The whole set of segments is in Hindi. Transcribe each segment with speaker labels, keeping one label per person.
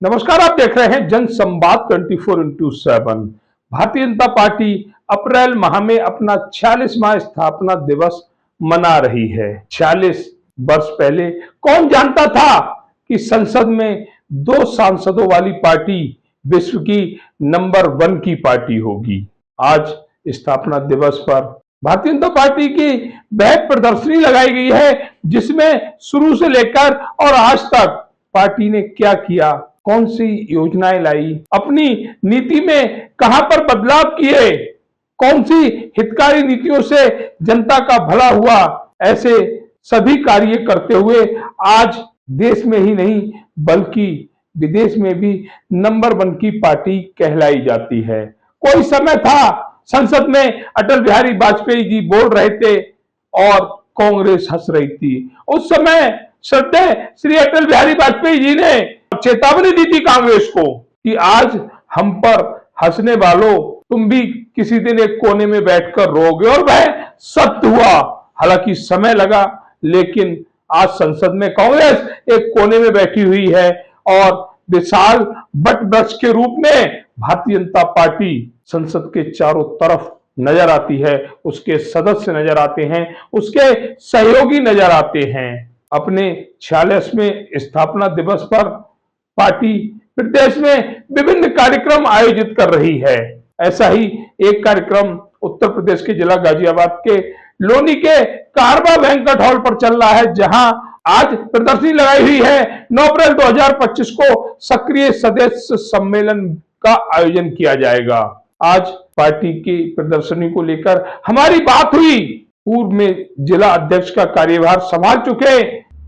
Speaker 1: नमस्कार, आप देख रहे हैं जन संवाद 24x7। भारतीय जनता पार्टी अप्रैल माह में अपना 46वां स्थापना दिवस मना रही है। 46 वर्ष पहले कौन जानता था कि संसद में 2 सांसदों वाली पार्टी विश्व की नंबर 1 की पार्टी होगी। आज स्थापना दिवस पर भारतीय जनता पार्टी की वह प्रदर्शनी लगाई गई है जिसमें शुरू से लेकर और आज तक पार्टी ने क्या किया, कौन सी योजनाएं लाई, अपनी नीति में कहां पर बदलाव किए, कौन सी हितकारी नीतियों से जनता का भला हुआ, ऐसे सभी कार्य करते हुए आज देश में ही नहीं बल्कि विदेश में भी नंबर 1 की पार्टी कहलाई जाती है। कोई समय था संसद में अटल बिहारी वाजपेयी जी बोल रहे थे और कांग्रेस हंस रही थी। उस समय श्रद्धेय श्री अटल बिहारी वाजपेयी जी ने चेतावनी दी थी कांग्रेस को कि आज हम पर हंसने वालों, तुम भी किसी दिन एक कोने में बैठकर रोगे, और वह सत्य हुआ। हालांकि समय लगा, लेकिन आज संसद में कांग्रेस एक कोने में बैठी हुई है और विशाल वट वृक्ष के रूप में भारतीय जनता पार्टी संसद के चारों तरफ नजर आती है। उसके सदस्य नजर आते हैं, उसके सहयोगी नजर आते हैं। अपने 46वें स्थापना दिवस पर पार्टी प्रदेश में विभिन्न कार्यक्रम आयोजित कर रही है। ऐसा ही एक कार्यक्रम उत्तर प्रदेश के जिला गाजियाबाद के लोनी के कारवा बैंक्वेट हॉल पर चल रहा है, जहां आज प्रदर्शनी लगाई हुई है। 9 अप्रैल 2025 को सक्रिय सदस्य सम्मेलन का आयोजन किया जाएगा। आज पार्टी की प्रदर्शनी को लेकर हमारी बात हुई पूर्व में जिला अध्यक्ष का कार्यभार संभाल चुके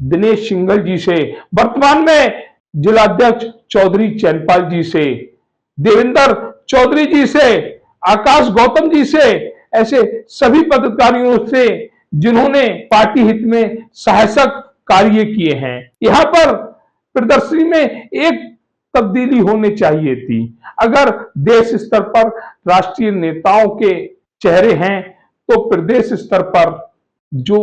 Speaker 1: दिनेश सिंघल जी से, वर्तमान में जिला अध्यक्ष चौधरी चैनपाल जी से, देवेंद्र चौधरी जी से, आकाश गौतम जी से, ऐसे सभी पदाधिकारियों से जिन्होंने पार्टी हित में सहायक कार्य किए हैं। यहां पर प्रदर्शनी में एक तब्दीली होनी चाहिए थी। अगर देश स्तर पर राष्ट्रीय नेताओं के चेहरे हैं तो प्रदेश स्तर पर जो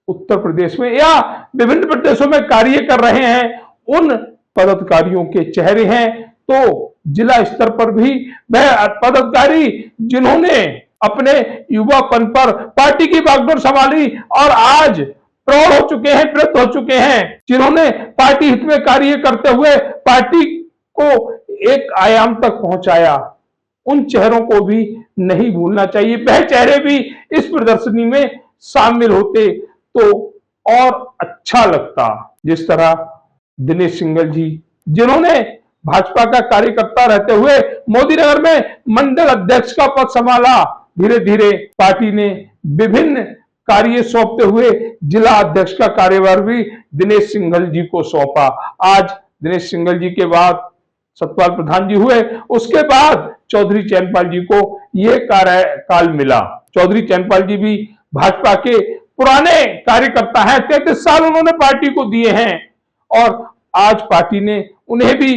Speaker 1: उत्तर प्रदेश में या विभिन्न प्रदेशों में कार्य कर रहे हैं उन पदाधिकारियों के चेहरे हैं, तो जिला स्तर पर भी वह पदाधिकारी जिन्होंने अपने युवापन पर पार्टी की बागडोर संभाली और आज प्रौढ़ हो चुके हैं, वृद्ध हो चुके हैं, जिन्होंने पार्टी हित में कार्य करते हुए पार्टी को एक आयाम तक पहुंचाया, उन चेहरों को भी नहीं भूलना चाहिए। वह चेहरे भी इस प्रदर्शनी में शामिल होते तो और अच्छा लगता। जिस तरह दिनेश सिंघल जी, जिन्होंने भाजपा का कार्यकर्ता रहते हुए मोदी नगर में मंडल अध्यक्ष का पद संभाला, धीरे धीरे पार्टी ने विभिन्न कार्य सौंपते हुए जिला अध्यक्ष का कार्यभार भी दिनेश सिंघल जी को सौंपा। आज दिनेश सिंघल जी के बाद सतपाल प्रधान जी हुए, उसके बाद चौधरी चैनपाल जी को यह कार्यकाल मिला। चौधरी चैनपाल जी भी भाजपा के पुराने कार्यकर्ता हैं, 33 साल उन्होंने पार्टी को दिए हैं और आज पार्टी ने उन्हें भी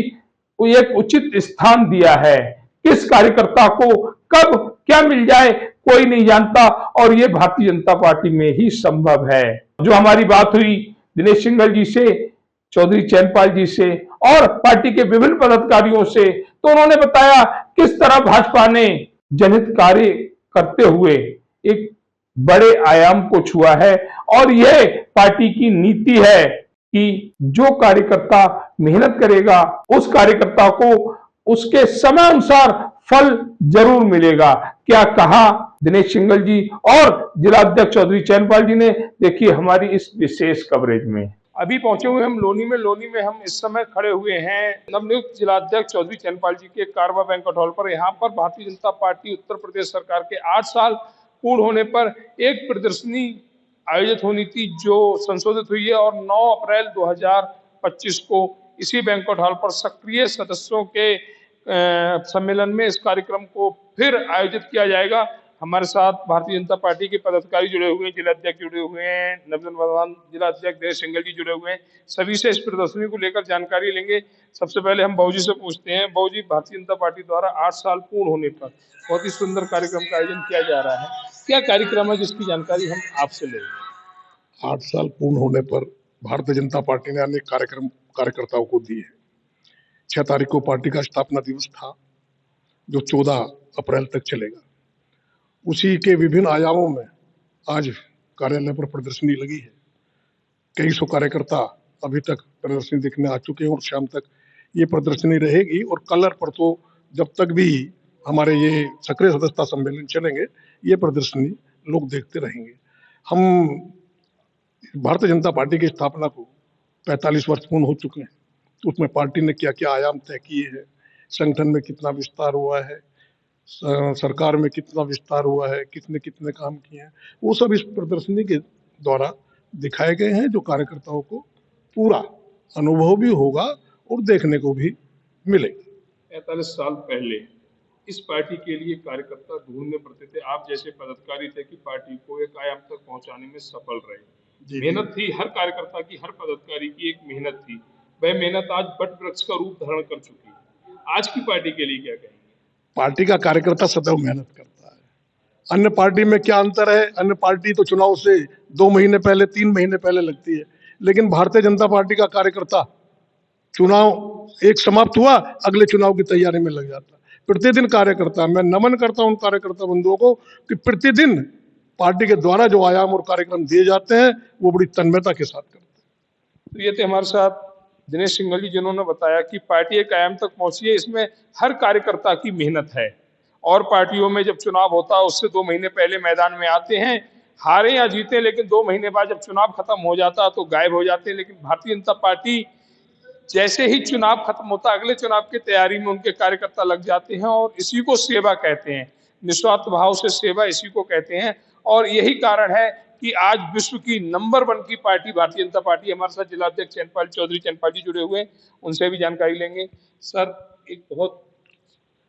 Speaker 1: एक उचित स्थान दिया है। किस कार्यकर्ता को कब क्या मिल जाए कोई नहीं जानता और ये भारतीय जनता पार्टी में ही संभव है। जो हमारी बात हुई दिनेश सिंघल जी से, चौधरी चैनपाल जी से और पार्टी के विभिन्न पदाधिकारियों से, तो उन्होंने बताया किस तरह भाजपा ने जनहित कार्य करते हुए एक बड़े आयाम को छुआ है और यह पार्टी की नीति है कि जो कार्यकर्ता मेहनत करेगा उस कार्यकर्ता को उसके समय अनुसार फल जरूर मिलेगा। क्या कहा दिनेश सिंघल जी और जिला अध्यक्ष चौधरी चैनपाल जी ने, देखिए हमारी इस विशेष कवरेज में। अभी पहुंचे हुए हम लोनी में हम इस समय खड़े हुए हैं नवनियुक्त जिला अध्यक्ष चौधरी चैनपाल जी के कारवा बैंक्वेट हॉल पर। यहाँ पर भारतीय जनता पार्टी उत्तर प्रदेश सरकार के 8 साल पूर्ण होने पर एक प्रदर्शनी आयोजित होनी थी जो संशोधित हुई है और 9 अप्रैल 2025 को इसी बैंक्वेट हॉल पर सक्रिय सदस्यों के सम्मेलन में इस कार्यक्रम को फिर आयोजित किया जाएगा। हमारे साथ भारतीय जनता पार्टी के पदाधिकारी जुड़े हुए हैं, जिला अध्यक्ष जुड़े हुए हैं, नवजन वर्धमान जिला अध्यक्ष दिनेश सिंघल जी जुड़े हुए हैं। सभी से इस प्रदर्शनी को लेकर जानकारी लेंगे। सबसे पहले हम बाबू जी से पूछते हैं। बाबू जी, भारतीय जनता पार्टी द्वारा 8 साल पूर्ण होने पर बहुत ही सुंदर कार्यक्रम का आयोजन किया जा रहा है, क्या कार्यक्रम है जिसकी जानकारी हम आपसे लेंगे?
Speaker 2: 8 साल पूर्ण होने पर भारतीय जनता पार्टी ने अनेक कार्यक्रम कार्यकर्ताओं को दी है। 6 तारीख को पार्टी का स्थापना दिवस था जो 14 अप्रैल तक चलेगा। उसी के विभिन्न आयामों में आज कार्यालय पर प्रदर्शनी लगी है। कई सौ कार्यकर्ता अभी तक प्रदर्शनी देखने आ चुके हैं और शाम तक ये प्रदर्शनी रहेगी। और कलर पर तो जब तक भी हमारे ये सक्रिय सदस्यता सम्मेलन चलेंगे, ये प्रदर्शनी लोग देखते रहेंगे। हम भारतीय जनता पार्टी की स्थापना को 45 वर्ष पूर्ण हो चुके हैं। उसमें पार्टी ने क्या क्या आयाम तय किए हैं, संगठन में कितना विस्तार हुआ है, सरकार में कितना विस्तार हुआ है, कितने कितने काम किए हैं, वो सब इस प्रदर्शनी के द्वारा दिखाए गए हैं, जो कार्यकर्ताओं को पूरा अनुभव भी होगा और देखने को भी मिलेगा।
Speaker 1: 45 साल पहले इस पार्टी के लिए कार्यकर्ता ढूंढने पड़ते थे। आप जैसे पदाधिकारी थे कि पार्टी को एक आयाम तक पहुंचाने में सफल रहे। मेहनत थी हर कार्यकर्ता की, हर पदाधिकारी की एक मेहनत थी। वह मेहनत आज बट वृक्ष का रूप धारण कर चुकी है। आज की पार्टी के लिए क्या कहेंगे?
Speaker 2: पार्टी का कार्यकर्ता सदैव मेहनत करता है। अन्य पार्टी में क्या अंतर है? अन्य पार्टी तो चुनाव से 2 महीने पहले, 3 महीने पहले लगती है, लेकिन भारतीय जनता पार्टी का कार्यकर्ता चुनाव एक समाप्त हुआ, अगले चुनाव की तैयारी में लग जाता है। प्रतिदिन कार्यकर्ता, मैं नमन करता हूं उन कार्यकर्ता बंधुओं को कि प्रतिदिन पार्टी के द्वारा जो आयाम और कार्यक्रम दिए जाते हैं वो बड़ी तन्मयता के साथ करते हैं।
Speaker 1: तो ये थे हमारे साथ दिनेश सिंघल जी, जिन्होंने बताया कि पार्टी एक आयाम तक पहुंची है, इसमें हर कार्यकर्ता की मेहनत है। और पार्टियों में जब चुनाव होता है उससे 2 महीने पहले मैदान में आते हैं, हारे या जीते, लेकिन 2 महीने बाद जब चुनाव खत्म हो जाता है तो गायब हो जाते हैं। लेकिन भारतीय जनता पार्टी जैसे ही चुनाव खत्म होता, अगले चुनाव की तैयारी में उनके कार्यकर्ता लग जाते हैं और इसी को सेवा कहते हैं। निस्वार्थ भाव से सेवा इसी को कहते हैं। और यही कारण है कि आज विश्व की नंबर 1 की पार्टी भारतीय जनता पार्टी। हमारे साथ जिला अध्यक्ष चैनपाल चौधरी चैनपाल जी जुड़े हुए हैं, उनसे भी जानकारी लेंगे। सर, एक बहुत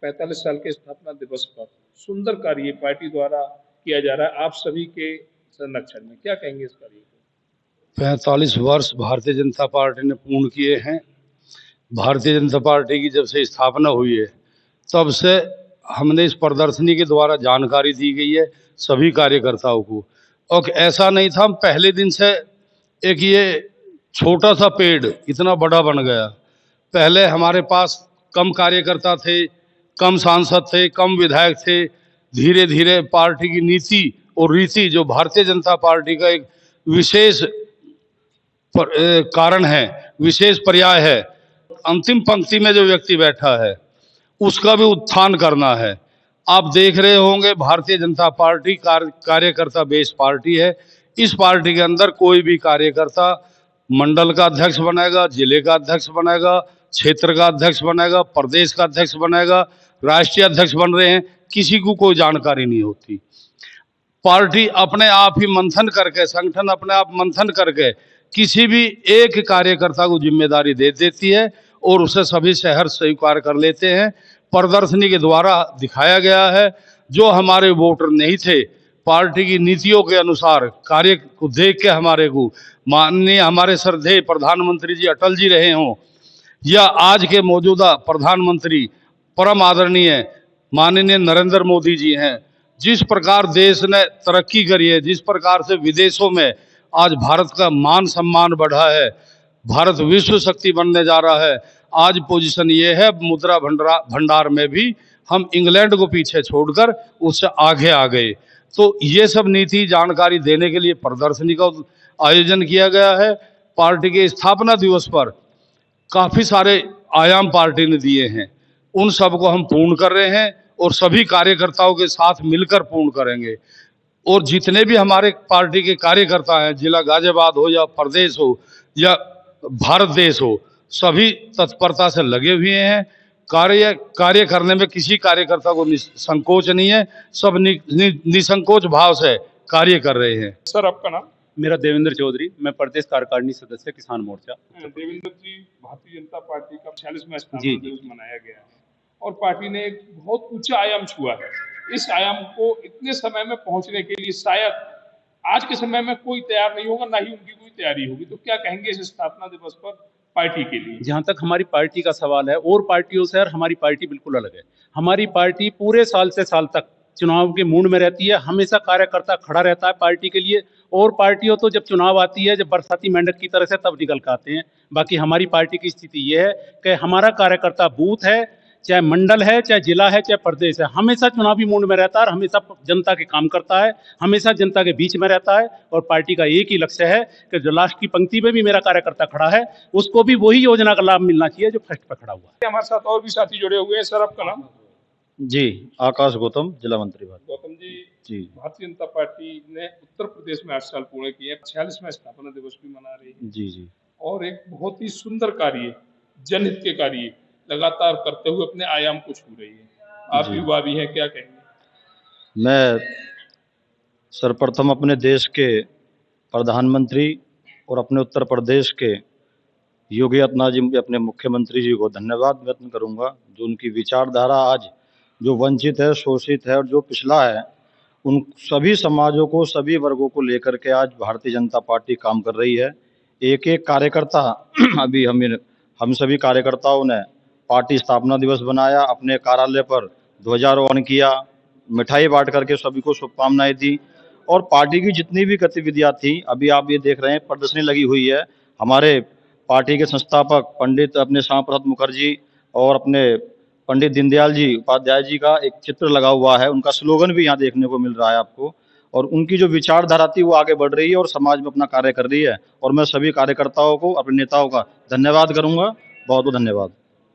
Speaker 1: 45 साल के स्थापना दिवस पर सुंदर कार्य पार्टी द्वारा किया जा रहा है, आप सभी के संरक्षण में, क्या कहेंगे इस कार्य को?
Speaker 3: 45 वर्ष भारतीय जनता पार्टी ने पूर्ण किए हैं। भारतीय जनता पार्टी की जब से स्थापना हुई है तब से हमने इस प्रदर्शनी के द्वारा जानकारी दी गई है सभी कार्यकर्ताओं को। और ऐसा नहीं था, हम पहले दिन से एक ये छोटा सा पेड़ इतना बड़ा बन गया। पहले हमारे पास कम कार्यकर्ता थे, कम सांसद थे, कम विधायक थे। धीरे धीरे पार्टी की नीति और रीति, जो भारतीय जनता पार्टी का एक विशेष कारण है, विशेष पर्याय है, अंतिम पंक्ति में जो व्यक्ति बैठा है उसका भी उत्थान करना है। आप देख रहे होंगे भारतीय जनता पार्टी कार्यकर्ता बेस्ड पार्टी है। इस पार्टी के अंदर कोई भी कार्यकर्ता मंडल का अध्यक्ष बनेगा, जिले का अध्यक्ष बनेगा, क्षेत्र का अध्यक्ष बनेगा, प्रदेश का अध्यक्ष बनेगा, राष्ट्रीय अध्यक्ष बन रहे हैं, किसी को कोई जानकारी नहीं होती। पार्टी अपने आप ही मंथन करके, संगठन अपने आप मंथन करके किसी भी एक कार्यकर्ता को जिम्मेदारी दे देती है और उसे सभी शहर स्वीकार कर लेते हैं। प्रदर्शनी के द्वारा दिखाया गया है, जो हमारे वोटर नहीं थे, पार्टी की नीतियों के अनुसार कार्य को देख के हमारे को माननीय हमारे श्रद्धेय प्रधानमंत्री जी अटल जी रहे हों या आज के मौजूदा प्रधानमंत्री परम आदरणीय माननीय नरेंद्र मोदी जी हैं, जिस प्रकार देश ने तरक्की करी है, जिस प्रकार से विदेशों में आज भारत का मान सम्मान बढ़ा है, भारत विश्व शक्ति बनने जा रहा है। आज पोजीशन ये है, मुद्रा भंडार में भी हम इंग्लैंड को पीछे छोड़कर उससे आगे आ गए। तो ये सब नीति जानकारी देने के लिए प्रदर्शनी का आयोजन किया गया है। पार्टी के स्थापना दिवस पर काफ़ी सारे आयाम पार्टी ने दिए हैं, उन सब को हम पूर्ण कर रहे हैं और सभी कार्यकर्ताओं के साथ मिलकर पूर्ण करेंगे। और जितने भी हमारे पार्टी के कार्यकर्ता हैं, जिला गाजियाबाद हो या प्रदेश हो या भारत देश हो, सभी तत्परता से लगे हुए हैं। कार्य करने में किसी कार्यकर्ता को संकोच नहीं है, सब निसंकोच भाव से कार्य कर रहे हैं।
Speaker 1: सर, आपका नाम?
Speaker 4: मेरा देवेंद्र चौधरी, मैं प्रदेश कार्यकारिणी सदस्य किसान मोर्चा।
Speaker 1: देवेंद्र जी, भारतीय जनता पार्टी का 46वां स्थापना दिवस मनाया गया है और पार्टी ने एक बहुत ऊंचा आयाम छुआ है। इस आयाम को इतने समय में पहुंचने के लिए शायद आज के समय में कोई तैयार नहीं होगा, ना ही उनकी कोई तैयारी होगी। तो क्या कहेंगे इस स्थापना दिवस पर पार्टी के लिए?
Speaker 4: जहां तक हमारी पार्टी का सवाल है, और पार्टियों से हमारी पार्टी बिल्कुल अलग है। हमारी पार्टी पूरे साल से साल तक चुनाव के मूड में रहती है, हमेशा कार्यकर्ता खड़ा रहता है पार्टी के लिए और पार्टियों तो जब चुनाव आती है, जब बरसाती मेंढक की तरह से तब निकल के आते हैं। बाकी हमारी पार्टी की स्थिति ये है कि हमारा कार्यकर्ता बूथ है, चाहे मंडल है, चाहे जिला है, चाहे प्रदेश है, हमेशा चुनावी मूड में रहता है और हमेशा जनता के काम करता है, हमेशा जनता के बीच में रहता है। और पार्टी का एक ही लक्ष्य है कि जो लास्ट की पंक्ति में भी मेरा कार्यकर्ता खड़ा है, उसको भी वही योजना का लाभ मिलना चाहिए जो फर्स्ट पे खड़ा हुआ है।
Speaker 1: हमारे साथ और भी साथी जुड़े हुए हैं। सर, आपका नाम?
Speaker 5: जी, आकाश गौतम, जिला मंत्री भारतीय।
Speaker 1: गौतम जी,
Speaker 5: जी
Speaker 1: भारतीय जनता पार्टी ने उत्तर प्रदेश में 8 साल पूरे किए, 46वां स्थापना दिवस भी मना रही है
Speaker 5: जी जी
Speaker 1: और एक बहुत ही सुंदर कार्य, जनहित के कार्य लगातार करते हुए अपने आयाम को छू रही है। आप
Speaker 5: जी।
Speaker 1: युवा भी हैं, क्या कहेंगे?
Speaker 5: मैं सर्वप्रथम अपने देश के प्रधानमंत्री और अपने उत्तर प्रदेश के योगी आदित्यनाथ जी, अपने मुख्यमंत्री जी को धन्यवाद व्यक्त करूंगा, जो उनकी विचारधारा आज जो वंचित है, शोषित है और जो पिछड़ा है, उन सभी समाजों को, सभी वर्गों को लेकर के आज भारतीय जनता पार्टी काम कर रही है। एक एक कार्यकर्ता अभी हम सभी कार्यकर्ताओं ने पार्टी स्थापना दिवस बनाया, अपने कार्यालय पर ध्वजारोहण किया, मिठाई बांट करके सभी को शुभकामनाएं दी और पार्टी की जितनी भी गतिविधियां थी, अभी आप ये देख रहे हैं प्रदर्शनी लगी हुई है। हमारे पार्टी के संस्थापक पंडित अपने श्यामा प्रसाद मुखर्जी और अपने पंडित दीनदयाल जी उपाध्याय जी का एक चित्र लगा हुआ है, उनका स्लोगन भी यहाँ देखने को मिल रहा है आपको। और उनकी जो विचारधारा थी वो आगे बढ़ रही है और समाज में अपना कार्य कर रही है। और मैं सभी कार्यकर्ताओं को, अपने नेताओं का धन्यवाद करूंगा। बहुत बहुत धन्यवाद।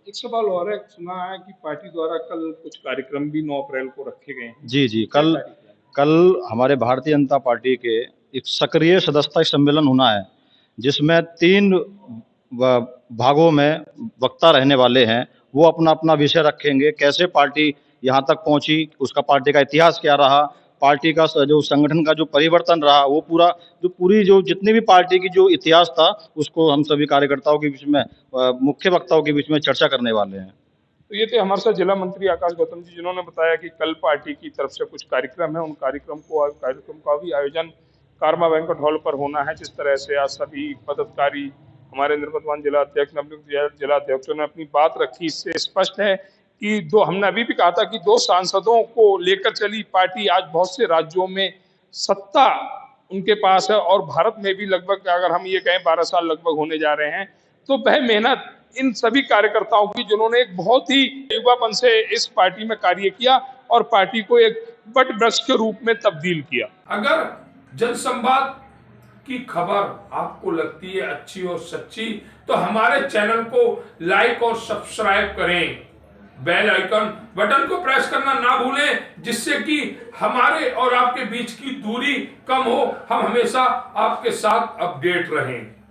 Speaker 1: एक सवाल और है, सुना है कि पार्टी द्वारा कल कुछ कार्यक्रम भी 9 अप्रैल को रखे गए हैं।
Speaker 5: जी जी, कल हमारे भारतीय जनता पार्टी के एक सक्रिय सदस्यता सम्मेलन होना है, जिसमें 3 भागों में वक्ता रहने वाले हैं। वो अपना अपना विषय रखेंगे, कैसे पार्टी यहाँ तक पहुंची, उसका पार्टी का इतिहास क्या रहा, पार्टी का जो संगठन का जो परिवर्तन रहा, वो पूरी जो जितनी भी पार्टी की जो इतिहास था, उसको हम सभी कार्यकर्ताओं के बीच में, मुख्य वक्ताओं के बीच में चर्चा करने वाले हैं।
Speaker 1: तो ये थे हमारे साथ जिला मंत्री आकाश गौतम जी, जिन्होंने बताया कि कल पार्टी की तरफ से कुछ कार्यक्रम है, उन कार्यक्रम का भी आयोजन कारमा बैंक्वेट हॉल पर होना है। जिस तरह से आज सभी पदाधिकारी, हमारे निवर्तमान जिला अध्यक्ष, नवनियुक्त जिला अध्यक्षों ने अपनी बात रखी, इससे स्पष्ट है कि हमने अभी भी कहा था कि 2 सांसदों को लेकर चली पार्टी आज बहुत से राज्यों में सत्ता उनके पास है और भारत में भी लगभग, अगर हम ये कहें 12 साल लगभग होने जा रहे हैं। तो वह मेहनत इन सभी कार्यकर्ताओं की, जिन्होंने एक बहुत ही युवापन से इस पार्टी में कार्य किया और पार्टी को एक वट वृक्ष के रूप में तब्दील किया। अगर जनसंवाद की खबर आपको लगती है अच्छी और सच्ची, तो हमारे चैनल को लाइक और सब्सक्राइब करें, बेल आइकन बटन को प्रेस करना ना भूलें, जिससे कि हमारे और आपके बीच की दूरी कम हो, हम हमेशा आपके साथ अपडेट रहें।